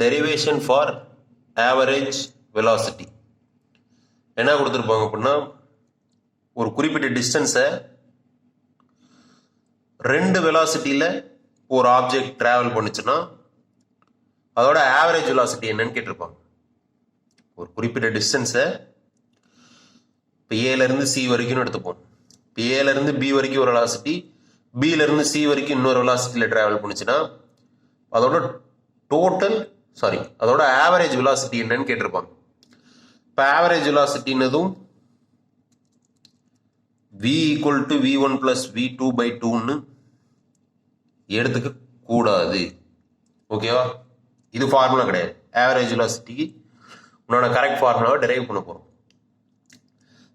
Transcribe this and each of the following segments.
derivation for average velocity. என்ன கொடுத்துருப்பாங்க அப்படின்னா ஒரு குறிப்பிட்ட டிஸ்டன்ஸை ரெண்டு வெலாசிட்டியில் ஒரு ஆப்ஜெக்ட் ட்ராவல் பண்ணுச்சுன்னா அதோட ஆவரேஜ் வெலாசிட்டி என்னன்னு கேட்டிருப்பாங்க. ஒரு குறிப்பிட்ட டிஸ்டன்ஸை இப்போ ஏலேருந்து சி வரைக்கும் எடுத்துப்போம். இப்போ ஏலேருந்து பி வரைக்கும் ஒரு வெலாசிட்டி, பியிலேருந்து சி வரைக்கும் இன்னொரு வெலாசிட்டியில் ட்ராவல் பண்ணுச்சுன்னா அதோட ஆவரேஜ் வெலாசிட்டி என்னன்னு கேட்டிருப்பாங்க. இப்போ ஆவரேஜ் வெலாசிட்டின்னதும் v ஈக்குவல் டு v1 + v2/2ன்னு எடுத்துக்க கூடாது. ஓகேவா? இது ஃபார்முலா கிடையாது. ஆவரேஜ் வெலாசிட்டிக்கு உன்னோட கரெக்ட் ஃபார்முலாவை டெரைவ் பண்ண போகிறோம்.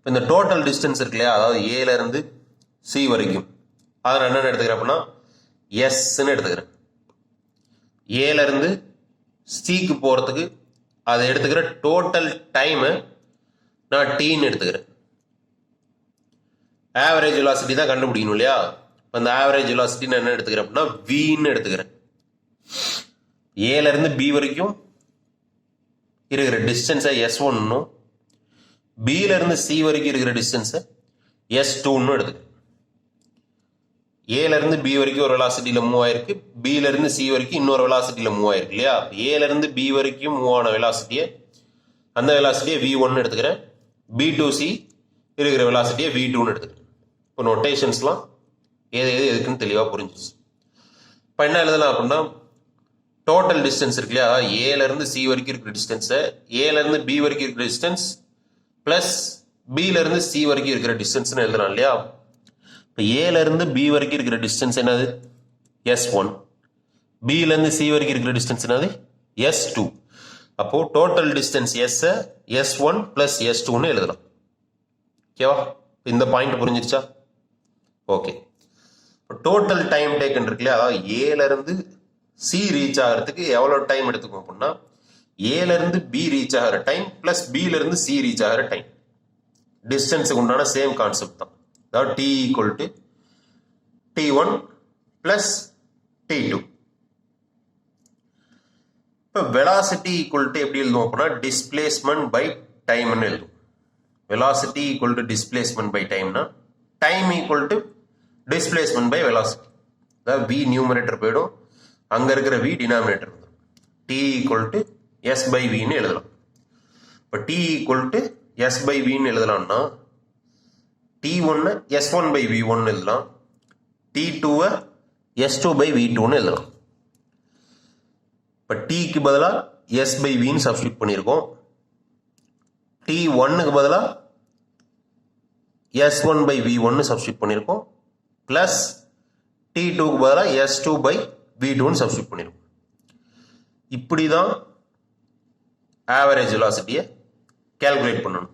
இந்த டோட்டல் டிஸ்டன்ஸ் இருக்கு இல்லையா, அதாவது ஏலேருந்து சி வரைக்கும், அதை நான் என்னென்னு எடுத்துக்கிறேன் அப்படின்னா எஸ்ன்னு எடுத்துக்கிறேன். ஏலேருந்து சிக்கு போகிறதுக்கு அதை எடுத்துக்கிற டோட்டல் டைமை நான் டீன்னு எடுத்துக்கிறேன். ஆவரேஜ் வெலாசிட்டி தான் கண்டுபிடிக்கணும் இல்லையா? அந்த ஆவரேஜ் வெலாசிட்டி நான் என்ன எடுத்துக்கிறேன் அப்படின்னா வின்னு எடுத்துக்கிறேன். ஏலேருந்து பி வரைக்கும் இருக்கிற டிஸ்டன்ஸை S1ன்னும் பியிலேருந்து சி வரைக்கும் இருக்கிற டிஸ்டன்ஸை S2ன்னு எடுத்துக்கிறேன். ஏலேருந்து பி வரைக்கும் ஒரு வெலாசிட்டியில் மூவ் ஆயிருக்கு, பியிலேருந்து சி வரைக்கும் இன்னொரு வெலாசிட்டியில் மூவ் ஆயிருக்கு இல்லையா? ஏலேருந்து பி வரைக்கும் மூவ் ஆன வெலாசிட்டியை அந்த வெலாசிட்டியை V1 எடுத்துக்கிறேன். B2C இருக்கிற வெலாசிட்டியை V2ன்னு எடுத்துக்கிறேன். இப்போ நோட்டேஷன்ஸ்லாம் எது எதுக்குன்னு தெளிவாக புரிஞ்சிச்சு. இப்போ என்ன எழுதலாம் அப்படின்னா டோட்டல் டிஸ்டன்ஸ் இருக்கு இல்லையா, ஏலேருந்து சி வரைக்கும் இருக்கிற டிஸ்டன்ஸை ஏலேருந்து பி வரைக்கும் இருக்கிற டிஸ்டன்ஸ் ப்ளஸ் பியிலேருந்து சி வரைக்கும் இருக்கிற டிஸ்டன்ஸ்னு எழுதலாம் இல்லையா? இப்போ ஏலேருந்து பி வரைக்கும் இருக்கிற டிஸ்டன்ஸ் என்னது S1, பியிலேருந்து சி வரைக்கும் இருக்கிற டிஸ்டன்ஸ் என்னது S2. அப்போது டோட்டல் டிஸ்டன்ஸ் எஸ்ஸை S1 + S2ன்னு எழுதலாம். ஓகேவா? இந்த பாயிண்ட் புரிஞ்சிருச்சா? ஓகே. இப்போ டோட்டல் டைம் டேக்கன் இருக்கு இல்லையா, அதாவது ஏலேருந்து சி ரீச் ஆகிறதுக்கு எவ்வளோ டைம் எடுத்துக்கும் அப்படின்னா ஏலேருந்து பி ரீச் ஆகிற டைம் ப்ளஸ் பியிலேருந்து சி ரீச் ஆகிற டைம். டிஸ்டன்ஸுக்கு உண்டான சேம் கான்செப்ட் தான். அதாவது T equal to T1 + T2. இப்போ வெலாசிட்டி ஈக்குவல் டு எப்படி எழுதுவோம் அப்படின்னா டிஸ்பிளேஸ்மெண்ட் பை டைம்னு எழுதுவோம். Velocity equal to displacement by டைம்னா time equal to displacement by velocity. அதாவது v நியூமரேட்டர் போயிடும், அங்கே இருக்கிற v டினாமினேட்டர் வந்துடும். T ஈக்குவல் டு S/Vன்னு எழுதலாம். இப்போ T ஈக்குவல் டு S/Vன்னு எழுதலாம்னா T1 S1/V1 எழுதலாம், T2 S2/V2ன்னு எழுதலாம். இப்போ Tக்கு பதிலாக S/Vன்னு சப்ஸ்டியூட் பண்ணியிருக்கோம். T1க்கு பதிலாக S1/V1ன்னு சப்ஸ்டியூட் பண்ணியிருக்கோம். ப்ளஸ் T2க்கு பதிலாக S2/V2ன்னு சப்ஸ்டியூட் பண்ணியிருக்கோம். இப்படி தான் ஆவரேஜ் வெலாசிட்டியை கேல்குலேட் பண்ணணும்.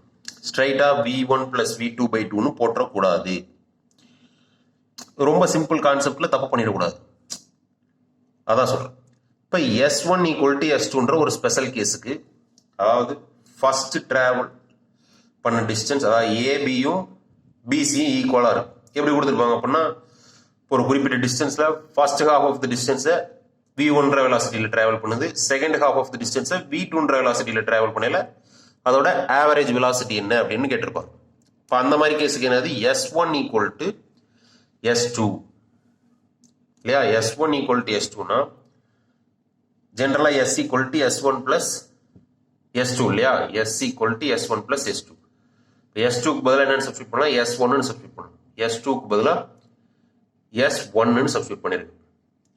ஸ்ட்ரைட்டாக V1 + V2/2ன்னு போட்டுறக்கூடாது. ரொம்ப சிம்பிள் கான்செப்டில் தப்பு பண்ணிடக்கூடாது, அதான் சொல்கிறேன். இப்போ S1 ஈக்குவல் டு S2ன்ற ஒரு ஸ்பெஷல் கேஸுக்கு, அதாவது ஃபர்ஸ்ட் ட்ராவல் பண்ண டிஸ்டன்ஸ், அதாவது ஏபியும் பிசியும் ஈக்குவலாக இருக்கும். எப்படி கொடுத்துருப்பாங்க அப்படின்னா ஒரு குறிப்பிட்ட டிஸ்டன்ஸில் ஃபர்ஸ்ட் ஹாஃப் ஆஃப் த டிஸ்டன்ஸை V1ன்ற வெலாசிட்டியில் ட்ராவல் பண்ணுது, செகண்ட் ஹாஃப் ஆஃப் த டிஸ்டன்ஸை V2ன்ற வெலாசிட்டியில் ட்ராவல் பண்ணல, அதோட ஆவரேஜ் வெலாசிட்டி என்ன அப்படின்னு கேட்டிருப்பாங்க. இப்போ அந்த மாதிரி கேஸுக்கு என்னது S1 ஈக்குவல் டு S2 இல்லையா? S1 ஈக்குவல் டு S2னா ஜென்ரலாக S equal to S1 + S2 இல்லையா? S equal to S1 + S2. இப்போ S2க்கு பதிலாக என்னென்னு சப்ஸ்டியூட் பண்ணலாம், S1ன்னு சப்ஸ்டியூட் பண்ணணும். S2க்கு பதிலாக S1ன்னு சப்ஸ்டியூட் பண்ணிருக்கு.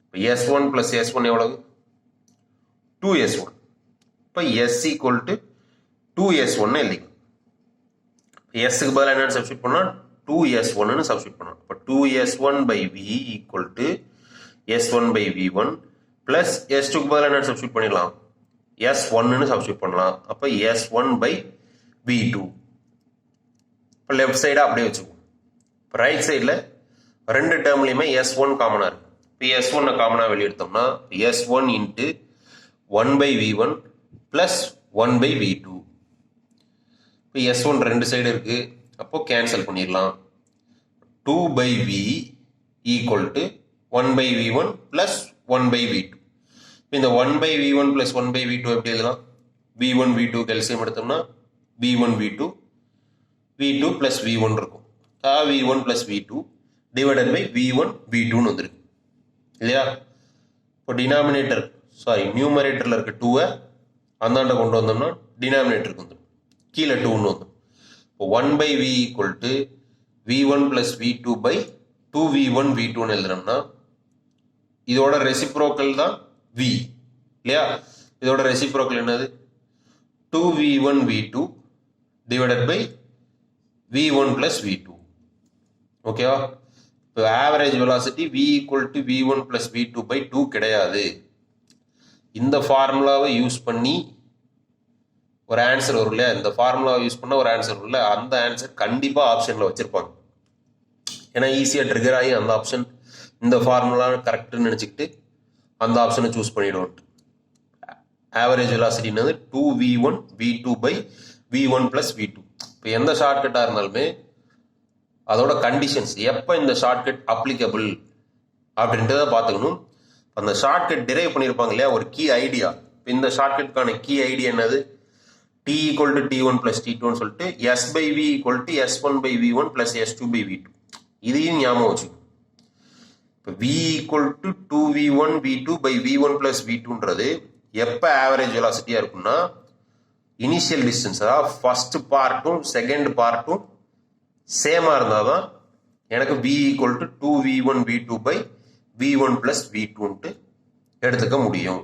இப்போ S1 + S1 எவ்வளவு? 2S1. இப்போ S ஈக்குவல் டு 2S1 எழுதிக்கலாம். எஸ்க்கு பதிலாக என்னென்னு சப்ஸ்டியூட் பண்ணால் 2S1ன்னு சப்ஸ்டியூட் பண்ணணும். இப்போ 2S1/V equal to S1/V1 plus S2க்கு பதிலாக என்னென்னு சப்ஸ்டியூட் பண்ணிடலாம், S1ன்னு சப்ஸ்டியூட் பண்ணலாம். அப்போ S1/V2. இப்போ லெஃப்ட் சைடாக அப்படியே வச்சுக்குவோம். இப்போ ரைட் சைடில் ரெண்டு டேர்ம்லையுமே S1 காமனாக இருக்கு. இப்போ S1 காமனாக வெளியெடுத்தோம்னா S1 × 1/V1 ப்ளஸ் 1/V2. இப்போ S1 ரெண்டு சைடு இருக்கு, அப்போ கேன்சல் பண்ணிடலாம். 2/V equal to 1/V1 plus 1/V2. இந்த 1/v1 plus 1/v2 எப்படி எழுதலாம்? v1 v2 எல்சியம் எடுத்தோம்னா v1 v2 v2 plus v1 இருக்கும். v1 plus v2 divided by v1 v2 வந்துருக்கு இல்லையா? இப்போ டினாமினேட்டர் நியூமரேட்டரில் இருக்க 2-ஐ அந்தாண்ட கொண்டு வந்தோம்னா டினாமினேட்டருக்கு வந்துடும், கீழே 2ன்னு வந்துடும். இப்போ 1/v equal to v1 plus v2 by 2v1 v2ன்னு எழுதுனோம்னா இதோட ரெசிப்ரோக்கல் தான் v இல்லையா? இதோட ரெசிப்ரோக்கல் என்னது? 2v1 v2 divided by v1 plus v2. ஓகேவா? இப்போ average velocity v equal to v1 plus v2 by 2 கிடையாது. இந்த ஃபார்முலாவை யூஸ் பண்ணி ஒரு ஆன்சர் வரும் இல்லையா? இந்த ஃபார்முலாவை யூஸ் பண்ண ஒரு ஆன்சர் வரும் இல்லை? அந்த ஆன்சர் கண்டிப்பாக ஆப்ஷனில் வச்சுருப்பாங்க. ஏன்னா ஈஸியாக ட்ரிகர் ஆகி அந்த ஆப்ஷன் இந்த ஃபார்முலா கரெக்டுன்னு நினச்சிக்கிட்டு அந்த ஆப்ஷனை சூஸ் பண்ணிவிடுவோம். ஆவரேஜ் வெலாசிட்டினது 2v1 v2 by v1 plus v2. இப்போ எந்த ஷார்ட்கட்டாக இருந்தாலுமே அதோட கண்டிஷன்ஸ் எப்போ இந்த ஷார்ட்கட் அப்ளிகபிள் அப்படின்றத பார்த்துக்கணும். அந்த ஷார்ட்கட் டிரைவ் பண்ணியிருப்பாங்க இல்லையா ஒரு கீ ஐடியா. இப்போ இந்த ஷார்ட்கட்கான கீ ஐடியா என்னது? t equal to t1 plus t2 சொல்லிட்டு s by v equal to s1 by v1 plus s2 by v2. இதையும் ஞாபகம் வச்சுக்கணும். இப்போ v equal to 2v1 v2 by v1 plus v2ன்றது எப்போ ஆவரேஜ் வெலாசிட்டியாக இருக்கும்னா இனிஷியல் டிஸ்டன்ஸ், அதாவது first பார்ட்டும் second பார்ட்டும் சேமாக இருந்தால் தான் எனக்கு v equal to 2v1 v2 by v1 plus v2ன்ட்டு எடுத்துக்க முடியும்.